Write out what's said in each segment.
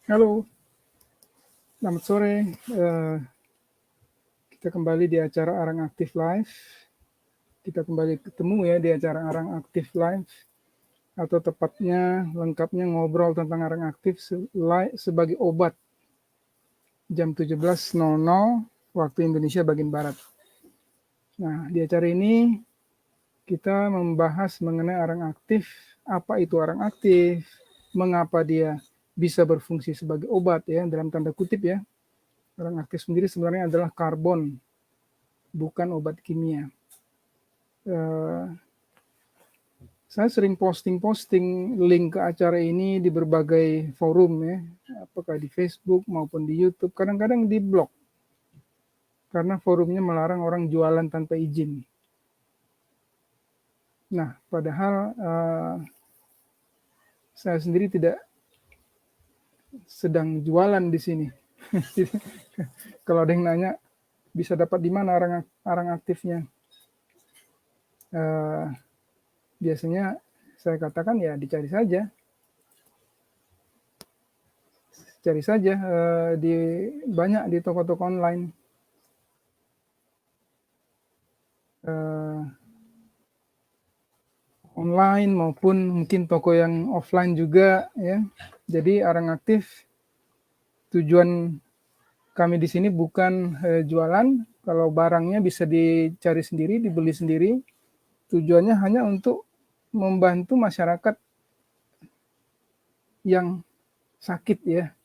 Halo, selamat sore. Kita kembali di acara Arang Aktif Live. Kita kembali ketemu ya di acara Arang Aktif Live, atau tepatnya lengkapnya ngobrol tentang Arang Aktif sebagai obat. Jam 17.00 waktu Indonesia bagian Barat. Nah, di acara ini kita membahas mengenai Arang Aktif, apa itu Arang Aktif, mengapa dia bisa berfungsi sebagai obat ya, dalam tanda kutip ya. Arang aktif sendiri sebenarnya adalah karbon, bukan obat kimia. Saya sering posting link ke acara ini di berbagai forum ya, apakah di Facebook maupun di YouTube, kadang-kadang di blog, karena forumnya melarang orang jualan tanpa izin. Nah, padahal saya sendiri tidak sedang jualan di sini. Kalau ada yang nanya, bisa dapat di mana arang aktifnya? Biasanya saya katakan ya dicari saja. Cari saja banyak di toko-toko online. Online maupun mungkin toko yang offline juga ya. Jadi arang aktif tujuan kami di sini bukan jualan. Kalau barangnya bisa dicari sendiri, dibeli sendiri. Tujuannya hanya untuk membantu masyarakat yang sakit ya.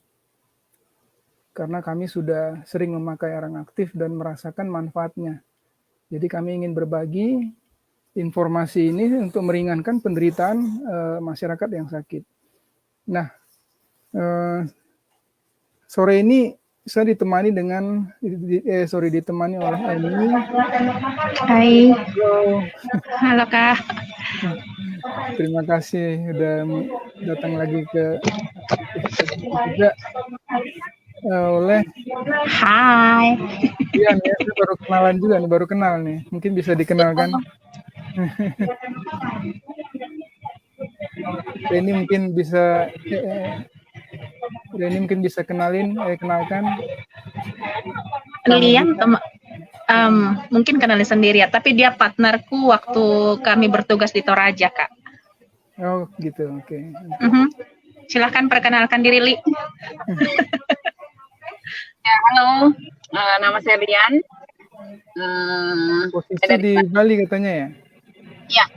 Karena kami sudah sering memakai arang aktif dan merasakan manfaatnya. Jadi kami ingin berbagi informasi ini untuk meringankan penderitaan masyarakat yang sakit. Nah, sore ini saya ditemani oleh Eni. Hai. Halo Kak. Terima kasih sudah datang lagi ke juga oleh Hai. Iya nih, saya baru kenalan juga nih, baru kenal nih. Mungkin bisa dikenalkan. Reni mungkin bisa kenalkan. Lilian mungkin kenalin sendiri ya, tapi dia partnerku waktu kami bertugas di Toraja, Kak. Oh, gitu. Oke. Silahkan perkenalkan diri, Li. Ya, halo. Nama saya Lian. Posisi di Bali katanya ya? Iya.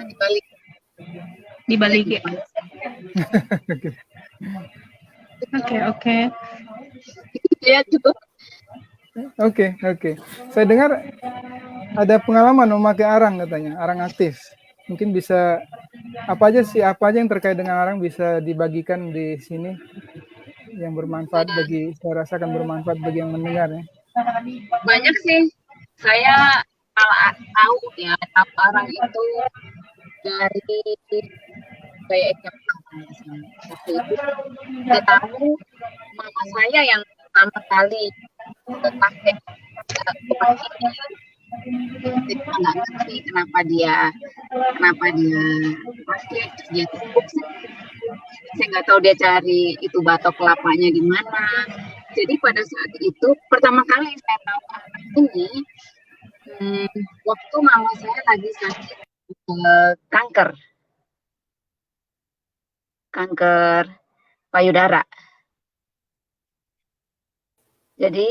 Di Bali. Di Bali. Oke. Ya, cukup. Oke. Saya dengar ada pengalaman memakai arang katanya, arang aktif. Mungkin bisa apa aja yang terkait dengan arang bisa dibagikan di sini yang bermanfaat saya rasakan bermanfaat bagi yang mendengar ya. Banyak sih. Saya tahu ya arang itu dari kayak waktu itu saya tahu mama saya yang pertama kali pakai obat ini. Saya nggak ngerti kenapa dia pakai dia cukup. Saya nggak tahu dia cari itu batok kelapanya di mana. Jadi pada saat itu pertama kali saya tahu ini waktu mama saya lagi sakit kanker payudara. Jadi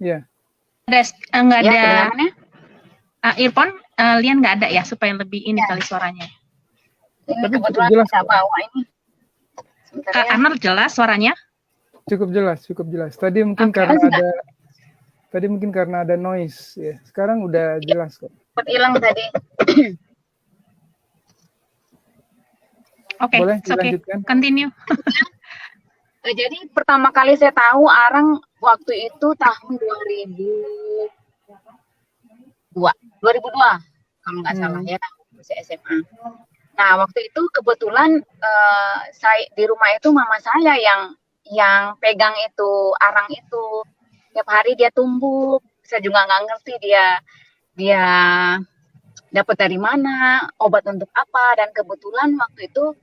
nggak ada earphone, Lian nggak ada ya supaya lebih ini kali suaranya. Ini kebetulan jelas nggak bawa ini. Kak Anar jelas suaranya? Cukup jelas. Tadi mungkin karena ada noise ya. Sekarang udah jelas kok. Sempat hilang tadi. Oke, continue. Jadi pertama kali saya tahu arang waktu itu tahun 2002 kalau nggak salah ya, masih SMA. Nah waktu itu kebetulan saya di rumah itu mama saya yang pegang itu arang itu. Tiap hari dia tumbuk, saya juga nggak ngerti dia dapat dari mana, obat untuk apa, dan kebetulan waktu itu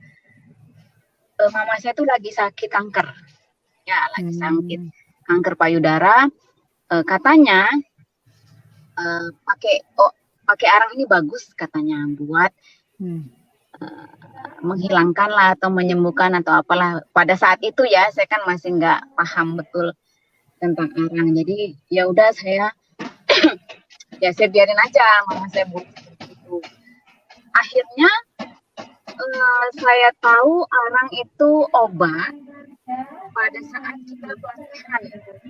mama saya tuh lagi sakit kanker. ya lagi sakit kanker payudara. Katanya pakai arang ini bagus katanya buat menghilangkan lah atau menyembuhkan atau apalah. Pada saat itu ya saya kan masih nggak paham betul tentang arang. Jadi ya udah saya biarin aja mama saya buat itu. Akhirnya saya tahu arang itu obat pada saat kita pelatihan.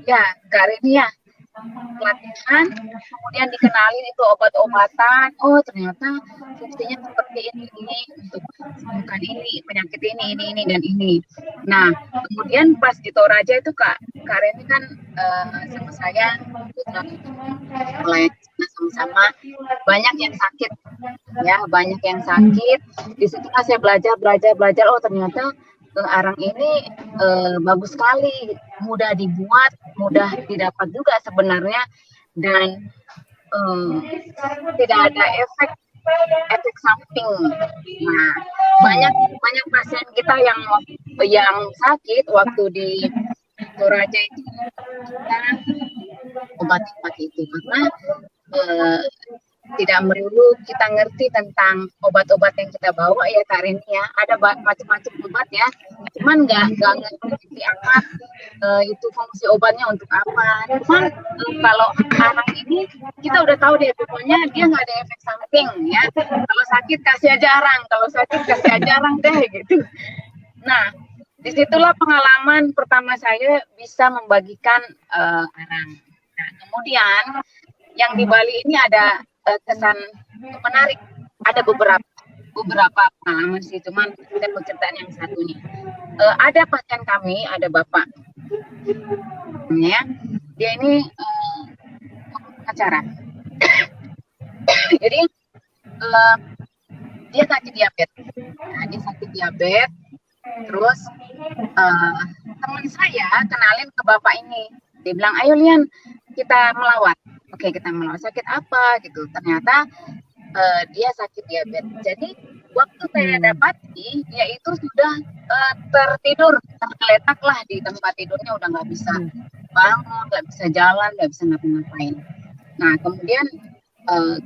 Ya, Kak Rini ya. Pelatihan, kemudian dikenalin itu obat-obatan. Oh, ternyata fungsinya seperti ini untuk sembuhkan ini, penyakit ini, dan ini. Nah, kemudian pas di Toraja itu Kak Rini kan sama saya mulai sama-sama banyak yang sakit, ya banyak yang sakit. Di situ saya belajar. Oh ternyata arang ini bagus sekali, mudah dibuat, mudah didapat juga sebenarnya, dan tidak ada efek samping. Nah, banyak pasien kita yang sakit waktu di Toraja itu kita obat-obat itu karena tidak melulu kita ngerti tentang obat-obat yang kita bawa ya Kak Rini ya. Ada macam-macam obat ya, cuman nggak ngerti amat itu fungsi obatnya untuk apa. Cuman kalau arang ini kita udah tahu deh, pokoknya dia nggak ada efek samping ya. Kalau sakit kasih aja arang, kalau sakit kasih aja arang deh gitu. Nah, disitulah pengalaman pertama saya bisa membagikan arang. Nah, kemudian yang di Bali ini ada kesan menarik. Ada beberapa pengalaman sih, cuman saya mau ceritain yang satunya. Ada pasien kami, ada bapak, ya, dia ini acara. Jadi dia sakit diabetes. Nah, dia sakit diabetes. Terus teman saya kenalin ke bapak ini. Dia bilang, ayo Lian, kita melawat. Oke, kita melawat. Sakit apa gitu. Ternyata dia sakit diabetes. Jadi waktu saya dapati, dia itu sudah tertidur, tergeletak lah di tempat tidurnya, udah nggak bisa bangun, nggak bisa jalan, nggak bisa ngapa-ngapain. Nah, kemudian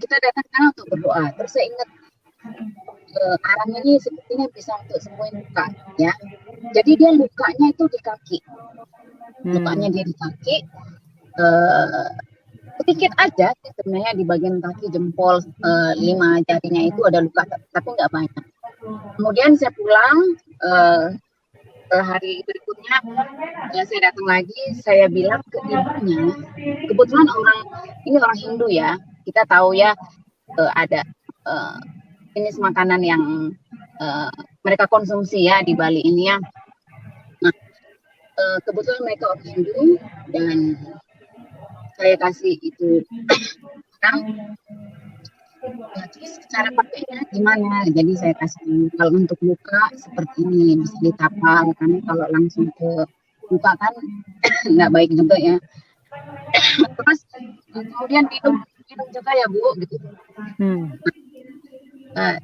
kita datang sana untuk berdoa. Terus saya ingat arang ini sepertinya bisa untuk sembuhin luka, ya. Jadi dia lukanya itu di kaki. Lukanya dia di kaki. Sedikit aja sebenarnya di bagian kaki jempol 5 jarinya itu ada luka, tapi nggak banyak. Kemudian saya pulang hari berikutnya, saya datang lagi, saya bilang ke ibunya, kebetulan orang Hindu ya, kita tahu ya ada jenis makanan yang mereka konsumsi ya di Bali ini ya. Nah, kebetulan mereka orang Hindu dan saya kasih itu ya, terus cara pakainya gimana? Jadi saya kasih kalau untuk luka seperti ini bisa ditapal, karena kalau langsung ke luka kan nggak baik juga ya. Terus kemudian minum juga ya Bu gitu.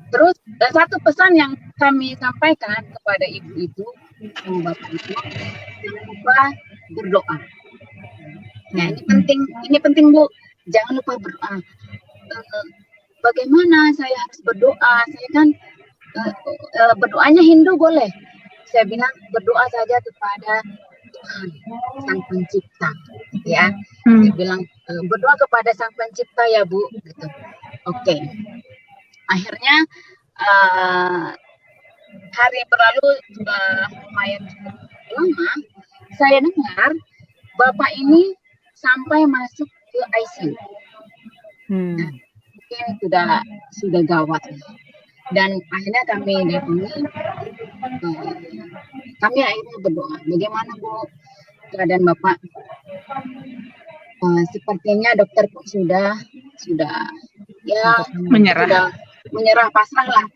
Terus satu pesan yang kami sampaikan kepada ibu itu, bapak itu, jangan lupa berdoa. Nah ini penting Bu, jangan lupa berdoa. Bagaimana saya harus berdoa? Saya kan berdoanya Hindu boleh. Saya bilang berdoa saja kepada Tuhan, Sang Pencipta, ya. Saya bilang berdoa kepada Sang Pencipta ya Bu, gitu. Oke. Akhirnya hari berlalu lumayan lama, saya dengar bapak ini sampai masuk ke ICU. Nah, mungkin sudah gawat. Dan akhirnya kami datangi, kami akhirnya berdoa. Bagaimana Bu keadaan bapak? Sepertinya dokter pun sudah ya menyerah pasrah lah.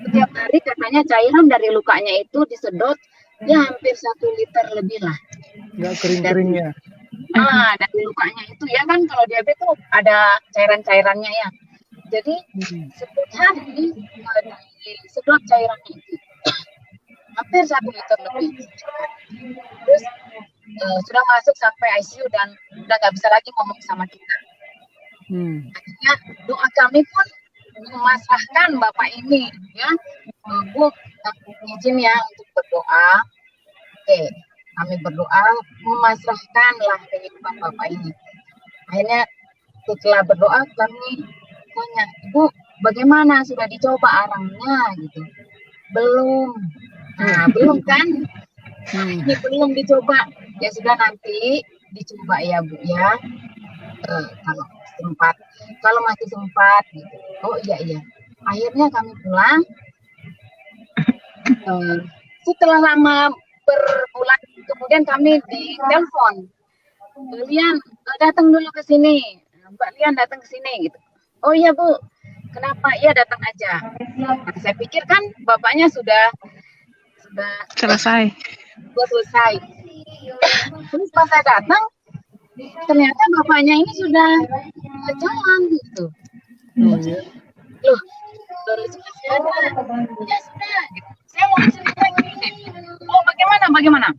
Setiap hari katanya cairan dari lukanya itu disedot ya hampir 1 liter lebih lah. Nggak kering-kering ya. Dari lukanya itu ya kan, kalau diabetes tuh ada cairan-cairannya ya. Jadi setiap hari disedot cairannya itu hampir 1 liter lebih. Terus sudah masuk sampai ICU dan udah nggak bisa lagi ngomong sama kita. Akhirnya doa kami pun memasrahkan Bapak ini, ya, Bu, izin ya untuk berdoa. Oke, kami berdoa memasrahkanlah kehidupan Bapak ini. Akhirnya setelah berdoa kami tanya, Ibu, bagaimana, sudah dicoba arangnya gitu? Belum. Nah, belum kan? Ini belum dicoba. Ya sudah, nanti dicoba ya Bu ya. Kalau sempat, kalau masih sempat gitu. Oh iya. Akhirnya kami pulang. Setelah lama berbulan kemudian kami ditelepon, Lian datang dulu ke sini, Mbak Lian datang ke sini gitu. Oh iya Bu, kenapa? Iya datang aja. Nah, saya pikir kan bapaknya sudah Selesai. selesai. Terus pas saya datang, ternyata bapaknya ini sudah jalan gitu. Loh, ya sudah. Saya mau cerita gini. Oh bagaimana?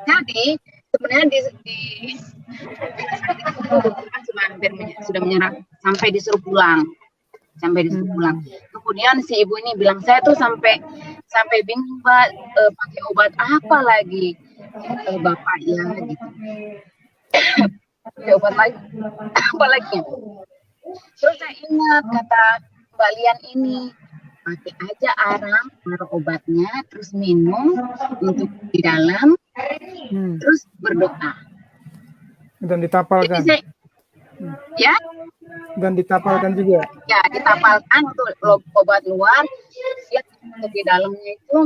Jadi sebenarnya di sudah menyerah sampai disuruh pulang. Kemudian si ibu ini bilang, saya tuh sampai bingung Mbak, pakai obat apa lagi Bapak ya gitu. Pakai obat lagi apa lagi? Terus saya ingat kata Mbak Lian ini, pakai aja arang, taruh obatnya, terus minum untuk di dalam, terus berdoa. Dan ditapalkan. Jadi ya. Dan ditapalkan juga. Ya, ditapalkan untuk obat luar, ya untuk di dalamnya itu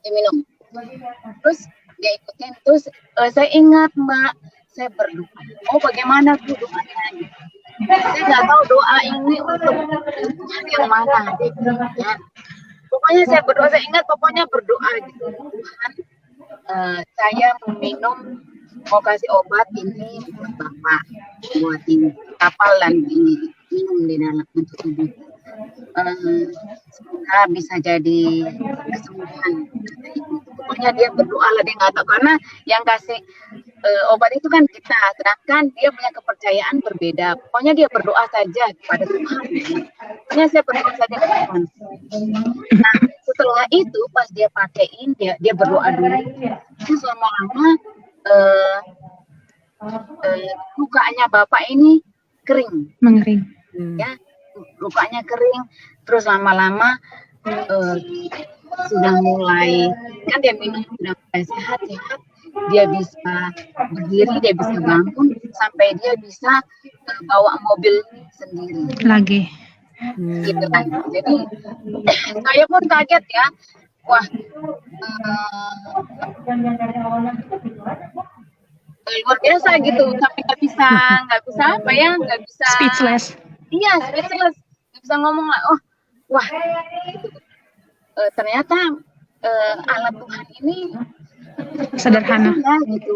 diminum. Terus dia ikutin, terus saya ingat Mbak, saya berdoa. Oh bagaimana tuh doanya? Saya nggak tahu doa ini untuk Tuhan yang mana. Ya. Pokoknya saya berdoa, saya ingat pokoknya berdoa gitu. Tuhan, saya meminum, mau kasih obat ini buat Bapak, buat ini kapal dan ini minum di dalam untuk ibu. Semoga bisa jadi kesembuhan kata ibu. Pokoknya dia berdoa lah, dia nggak tahu karena yang kasih obat itu kan kita, sedangkan dia punya kepercayaan berbeda. Pokoknya dia berdoa saja kepada Tuhan. Pokoknya saya berdoa saja kepada Tuhan. Nah setelah itu pas dia pakaiin, dia berdoa dulu. Terus lama-lama lukanya Bapak ini mengering. Ya, lukanya kering. Terus lama-lama sudah mulai, kan dia minum sudah mulai sehat, dia bisa berdiri, dia bisa bangun, sampai dia bisa bawa mobil sendiri Lagi. gitu kan. Jadi saya pun kaget ya, wah, luar biasa gitu, sampai nggak bisa apa ya, nggak bisa Speechless. Iya, speechless, nggak bisa ngomong lah. Oh, wah, gitu. Ternyata alat Tuhan ini Sederhana. gitu.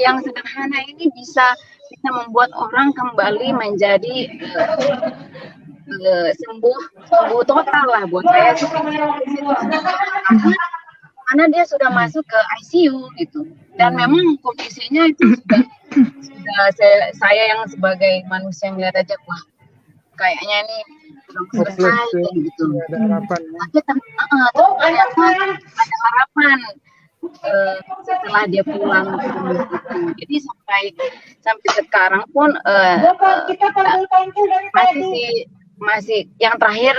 Yang sederhana ini bisa membuat orang kembali menjadi sembuh total lah buat saya sih. Karena dia sudah masuk ke ICU gitu, dan memang kondisinya itu sudah saya yang sebagai manusia melihat aja, wah kayaknya ini belum selesai gitu. Ada harapan. Tapi ternyata ada harapan setelah dia pulang ke rumah itu. Jadi sampai sekarang pun masih yang terakhir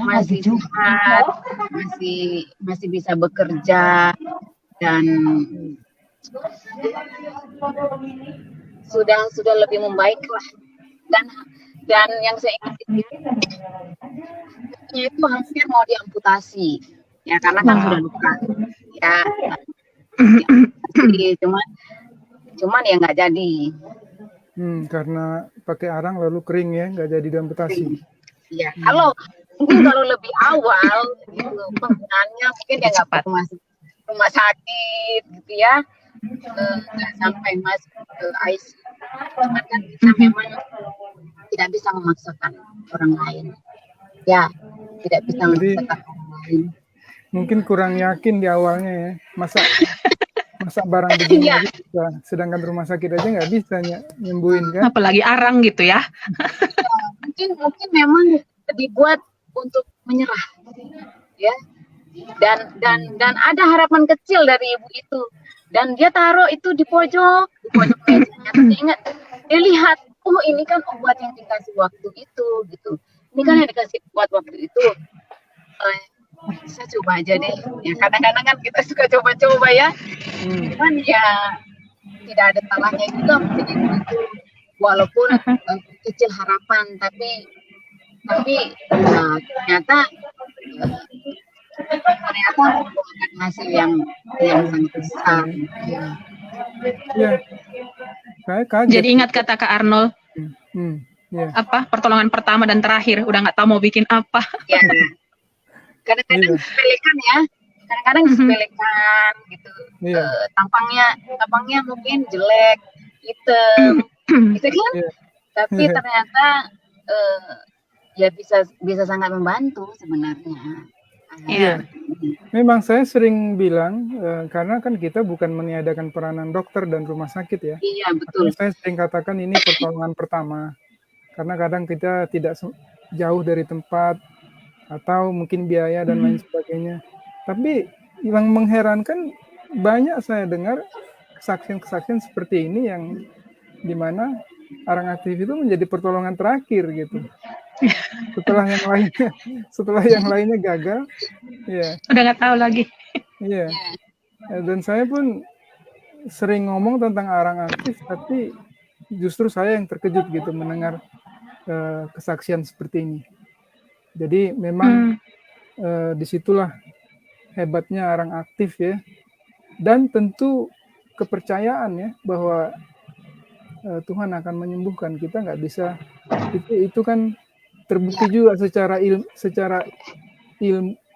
masih sehat, masih bisa bekerja, dan sudah lebih membaik lah. Dan yang saya ingat itu hampir mau diamputasi ya, karena kan sudah luka ya, cuman ya nggak jadi. Karena pakai arang lalu kering ya, nggak jadi diamputasi. Iya, kalau lebih awal gitu, penggunaannya mungkin dia nggak perlu masuk rumah sakit gitu ya, nggak sampai masuk ke ICU. Cuman kan kita memang tidak bisa memaksakan orang lain, ya, tidak bisa memaksakan orang lain. mungkin kurang yakin di awalnya ya. Masa barang begini Iya. aja bisa, sedangkan rumah sakit aja nggak bisa nyembuhin kan? Apalagi arang gitu ya. Mungkin memang dibuat untuk menyerah, ya. Dan ada harapan kecil dari ibu itu, dan dia taruh itu di pojok mejanya. Dia ingat, dia lihat, oh ini kan obat yang dikasih waktu itu, gitu. Ini kan yang dikasih buat waktu itu. Saya coba aja deh. Ya kadang-kadang kan kita suka coba-coba ya. Cuman ya tidak ada salahnya juga mungkin itu, walaupun kecil harapan, tapi ternyata membuahkan hasil yang sangat besar. Iya, saya kaget. Jadi ingat kata Kak Arnold, yeah. apa pertolongan pertama dan terakhir, udah nggak tahu mau bikin apa. Ya. Kadang-kadang disepelekan ya, kadang-kadang disepelekan gitu. Tampangnya mungkin jelek, hitam, gitu kan? Tapi ternyata ya bisa sangat membantu sebenarnya. Iya. Memang saya sering bilang karena kan kita bukan meniadakan peranan dokter dan rumah sakit ya. Iya, betul. Saya sering katakan ini pertolongan pertama. Karena kadang kita tidak jauh dari tempat atau mungkin biaya dan lain sebagainya. Tapi yang mengherankan banyak saya dengar kesaksian-kesaksian seperti ini yang dimana arang aktif itu menjadi pertolongan terakhir gitu. Setelah yang lainnya gagal, ya. Udah nggak tahu lagi. Iya. Dan saya pun sering ngomong tentang arang aktif, tapi justru saya yang terkejut gitu mendengar kesaksian seperti ini. Jadi memang disitulah hebatnya arang aktif ya, dan tentu kepercayaan ya bahwa Tuhan akan menyembuhkan. Kita nggak bisa, itu kan terbukti juga secara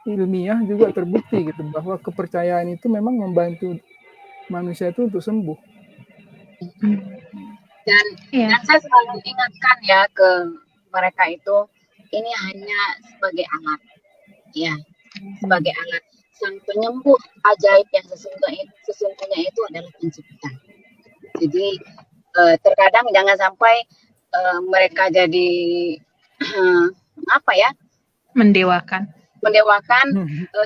ilmiah juga terbukti gitu bahwa kepercayaan itu memang membantu manusia itu untuk sembuh. Dan saya selalu ingatkan ya ke mereka itu, ini hanya sebagai alat, ya, sebagai alat. Sang penyembuh ajaib yang sesungguhnya itu adalah pencipta. Jadi terkadang jangan sampai mereka jadi mendewakan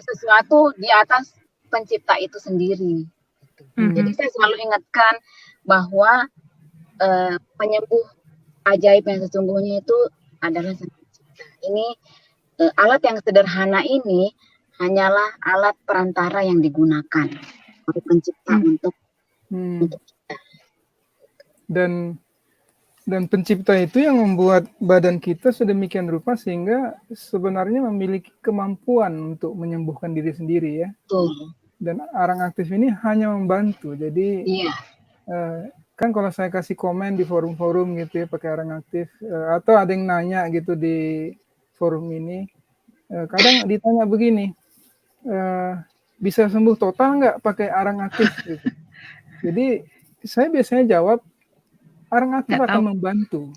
sesuatu di atas pencipta itu sendiri. Jadi saya selalu ingatkan bahwa penyembuh ajaib yang sesungguhnya itu adalah sang pencipta. Ini alat yang sederhana ini hanyalah alat perantara yang digunakan oleh pencipta untuk kita. Dan pencipta itu yang membuat badan kita sedemikian rupa sehingga sebenarnya memiliki kemampuan untuk menyembuhkan diri sendiri ya. Dan arang aktif ini hanya membantu. Jadi kan kalau saya kasih komen di forum-forum gitu ya pakai arang aktif, atau ada yang nanya gitu di forum ini, kadang ditanya begini, bisa sembuh total nggak pakai arang aktif gitu. Jadi saya biasanya jawab, arang aktif akan membantu.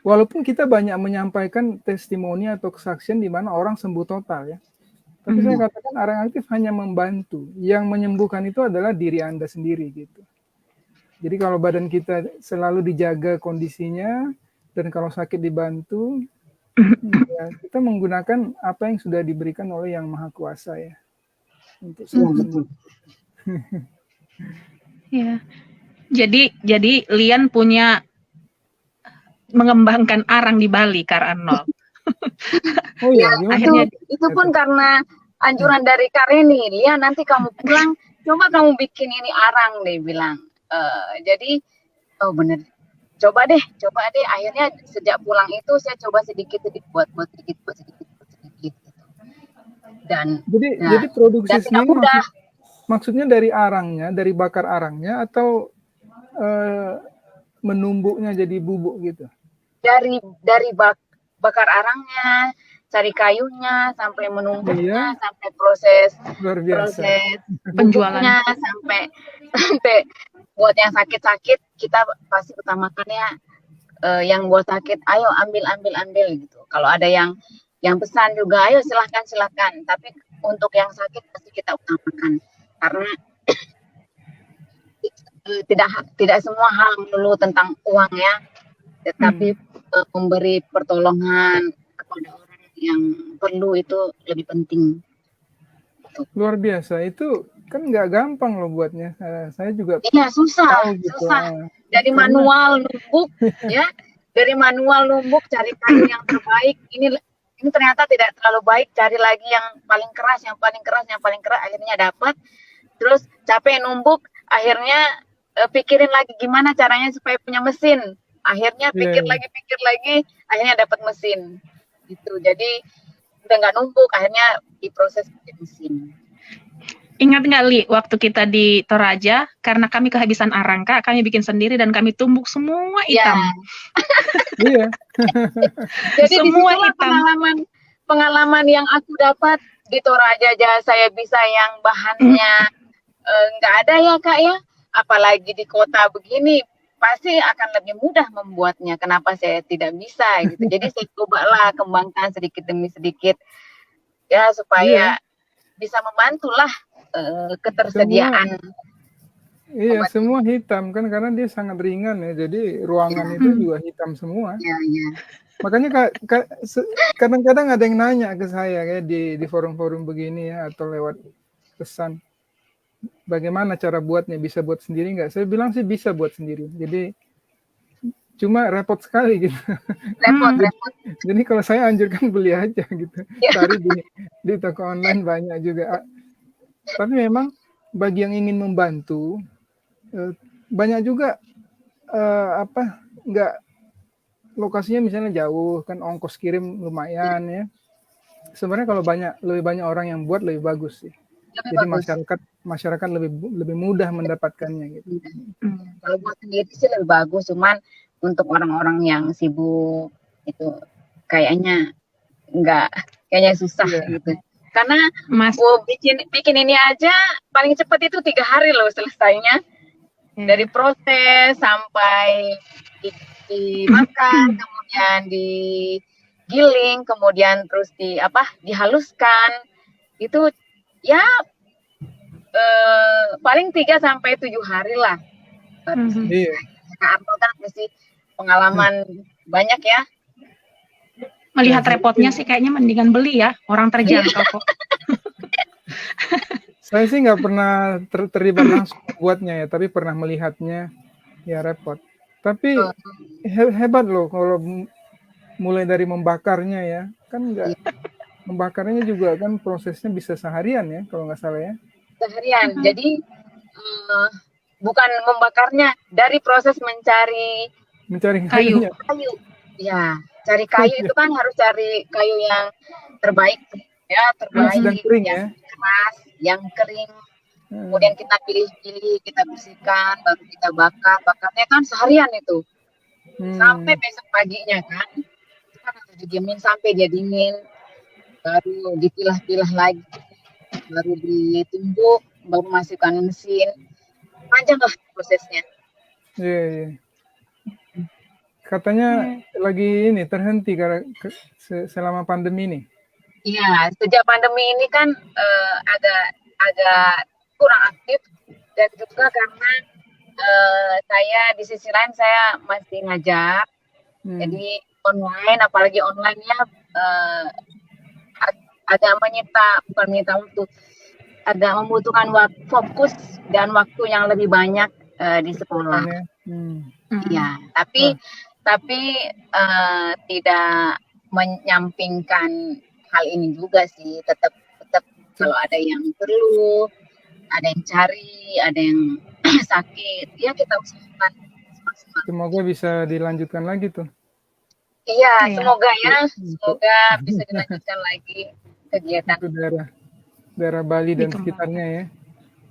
Walaupun kita banyak menyampaikan testimoni atau kesaksian di mana orang sembuh total ya. Tapi saya katakan arang aktif hanya membantu. Yang menyembuhkan itu adalah diri Anda sendiri gitu. Jadi kalau badan kita selalu dijaga kondisinya dan kalau sakit dibantu, ya, kita menggunakan apa yang sudah diberikan oleh Yang Maha Kuasa ya. Untuk sembuh. Ya. Jadi Lian punya mengembangkan arang di Bali, Kak Arnold. Oh ya, akhirnya itu pun karena anjuran dari Kak Reni. Lian, nanti kamu pulang, coba kamu bikin ini arang deh, bilang. Jadi, oh bener, coba deh. Akhirnya sejak pulang itu saya coba sedikit buat sedikit. Dan jadi produksi sendiri maksudnya dari arangnya, dari bakar arangnya atau menumbuknya jadi bubuk gitu? Dari bakar arangnya, cari kayunya, sampai menumbuknya, sampai proses penjualannya, sampai buat yang sakit-sakit kita pasti utamakannya yang buat sakit, ayo ambil gitu. Kalau ada yang yang pesan juga, ayo silahkan. Tapi untuk yang sakit pasti kita utamakan karena tidak semua hal melulu tentang uang ya, tetapi memberi pertolongan kepada orang yang perlu itu lebih penting. Luar biasa, itu kan nggak gampang loh buatnya. Saya juga Iya, susah. tahu gitu. Dari manual numbuk ya, dari manual numbuk cari kayu yang terbaik. Ini ternyata tidak terlalu baik, cari lagi yang paling keras, akhirnya dapat. Terus capek numbuk, akhirnya pikirin lagi gimana caranya supaya punya mesin. Akhirnya pikir lagi, akhirnya dapat mesin. Gitu. Jadi udah nggak numbuk, akhirnya diproses pakai mesin. Ingat nggak Li, waktu kita di Toraja, karena kami kehabisan arang Kak, kami bikin sendiri dan kami tumbuk semua hitam. Iya. Jadi semua hitam. Pengalaman yang aku dapat di Toraja aja saya bisa yang bahannya nggak ada ya Kak ya. Apalagi di kota begini, pasti akan lebih mudah membuatnya. Kenapa saya tidak bisa gitu. Jadi saya cobalah kembangkan sedikit demi sedikit ya supaya bisa membantulah ketersediaan. Semua hitam kan karena dia sangat ringan ya. Jadi ruangan itu juga hitam semua. Iya. Makanya kadang-kadang ada yang nanya ke saya kayak di forum-forum begini ya atau lewat pesan. Bagaimana cara buatnya? Bisa buat sendiri nggak? Saya bilang sih bisa buat sendiri. Jadi cuma repot sekali gitu. Repot. Jadi kalau saya anjurkan beli aja gitu. Cari di toko online banyak juga. Tapi memang bagi yang ingin membantu banyak juga nggak lokasinya misalnya jauh kan ongkos kirim lumayan ya. Sebenarnya kalau lebih banyak orang yang buat lebih bagus sih. Jadi masyarakat lebih mudah mendapatkannya gitu. Kalau buat sendiri sih lebih bagus, cuman untuk orang-orang yang sibuk itu kayaknya susah gitu. Karena bikin ini aja paling cepat itu 3 hari loh selesainya. Dari proses sampai dimakan, kemudian digiling, kemudian terus dihaluskan. Itu ya paling 3 sampai 7 hari lah. Iya. Karena kan mesti pengalaman banyak ya. Melihat repotnya sih kayaknya mendingan beli ya, orang terjangkau kok. Saya sih nggak pernah terlibat langsung buatnya ya, tapi pernah melihatnya ya repot. Tapi hebat loh kalau mulai dari membakarnya ya, kan nggak membakarnya juga kan prosesnya bisa seharian ya kalau nggak salah ya. Seharian, jadi bukan membakarnya, dari proses mencari kayu. Ya, cari kayu itu kan harus cari kayu yang terbaik ya, Sedang kering yang ya. keras, yang kering. Kemudian kita pilih-pilih, kita bersihkan, baru kita bakar. Bakarnya kan seharian itu. Sampai besok paginya kan. Kita harus didiemin sampai dia dingin. Baru dipilah-pilah lagi. Baru ditumbuk, baru masukkan mesin. Panjang lah prosesnya. Iya. Katanya lagi ini terhenti karena selama pandemi ini. Iya, sejak pandemi ini kan agak kurang aktif, dan juga karena saya di sisi lain saya masih ngajar, jadi online, apalagi online-nya agak menyita waktu, agak membutuhkan fokus dan waktu yang lebih banyak di sekolah. Iya, tapi tidak menyampingkan hal ini juga sih, tetap kalau ada yang perlu, ada yang cari, ada yang sakit, ya kita usahakan. Semoga bisa dilanjutkan lagi tuh. Iya, semoga bisa dilanjutkan lagi kegiatan. Itu daerah Bali dan sekitarnya ya.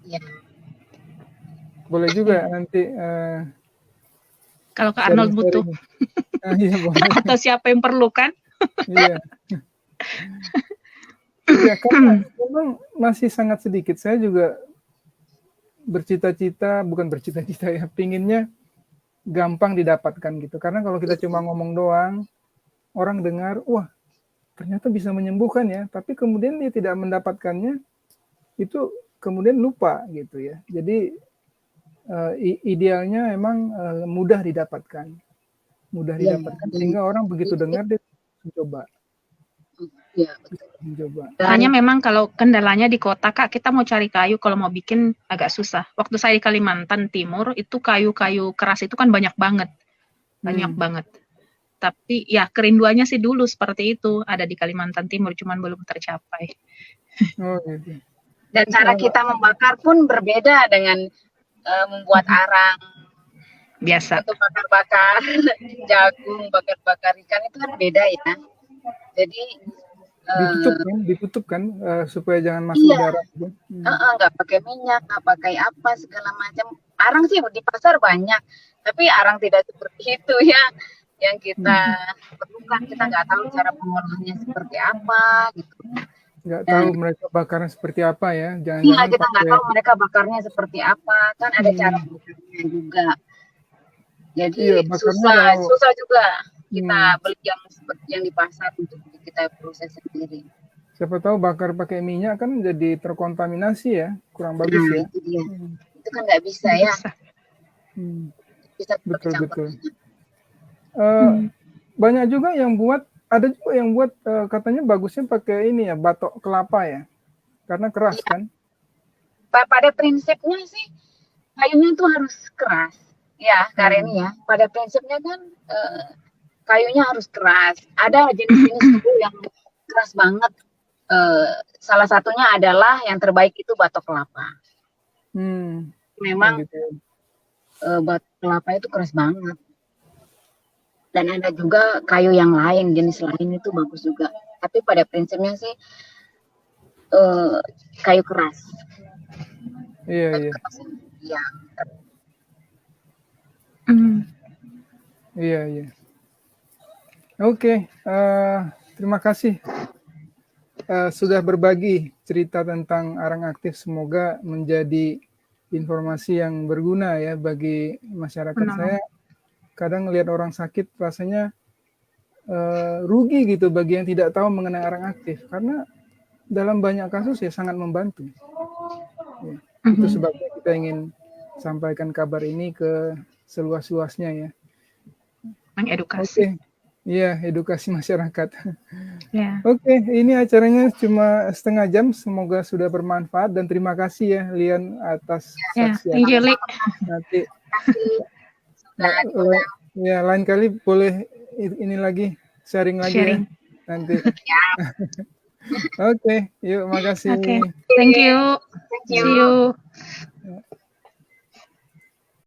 Iya. Boleh juga nanti. Kalau Kak Arnold butuh. Iya, boleh. Atau siapa yang perlu kan? Iya. Ya, karena memang masih sangat sedikit. Saya juga bukan bercita-cita ya, pinginnya gampang didapatkan gitu. Karena kalau kita cuma ngomong doang, orang dengar, wah ternyata bisa menyembuhkan ya, tapi kemudian dia tidak mendapatkannya, itu kemudian lupa gitu ya. Jadi idealnya emang mudah didapatkan, Iya, sehingga orang begitu dengar dia mencoba. Iya, betul. Mencoba. Hanya memang kalau kendalanya di kota, Kak, kita mau cari kayu kalau mau bikin agak susah. Waktu saya di Kalimantan Timur, itu kayu-kayu keras itu kan banyak banget. Banyak banget. Tapi ya kerinduannya sih dulu seperti itu, ada di Kalimantan Timur, cuman belum tercapai. Oh gitu. Dan cara kita membakar pun berbeda dengan membuat arang. Biasa. Untuk bakar-bakar jagung, bakar-bakar ikan itu kan beda ya. Jadi ditutup kan supaya jangan masuk udara. Nggak pakai minyak, nggak pakai apa segala macam. Arang sih di pasar banyak, tapi arang tidak seperti itu ya. Yang kita perlukan, kita nggak tahu cara pengolahannya seperti apa gitu. Nggak tahu mereka bakarnya seperti apa ya. Iya, kita nggak tahu mereka bakarnya seperti apa. Kan ada cara bakarnya juga. Jadi susah juga kita beli yang di pasar untuk kita proses sendiri. Siapa tahu bakar pakai minyak kan jadi terkontaminasi ya, kurang bagus ya. Itu dia. Itu kan nggak bisa ya. Bisa betul. Banyak juga yang buat, ada juga yang buat katanya bagusnya pakai ini ya, batok kelapa ya, karena keras kan. Pada prinsipnya sih kayunya itu harus keras. Ya, Kareni ya. Pada prinsipnya kan kayunya harus keras. Ada jenis-jenis kayu yang keras banget. Salah satunya adalah yang terbaik itu batok kelapa. Memang batok kelapa itu keras banget. Dan ada juga kayu yang lain, jenis lain itu bagus juga. Tapi pada prinsipnya sih kayu keras. Iya. Iya. Iya. Oke, terima kasih sudah berbagi cerita tentang arang aktif. Semoga menjadi informasi yang berguna ya bagi masyarakat. Saya kadang ngelihat orang sakit rasanya rugi gitu bagi yang tidak tahu mengenai arang aktif, karena dalam banyak kasus ya sangat membantu. Ya, itu sebabnya kita ingin sampaikan kabar ini ke seluas-luasnya ya. Mengedukasi. Iya, edukasi masyarakat. Yeah. Oke, ini acaranya cuma setengah jam. Semoga sudah bermanfaat dan terima kasih ya Lian atas saksian. Nanti lain kali boleh ini lagi sharing lagi ya nanti. Oke, yuk makasih. Thank you. See you.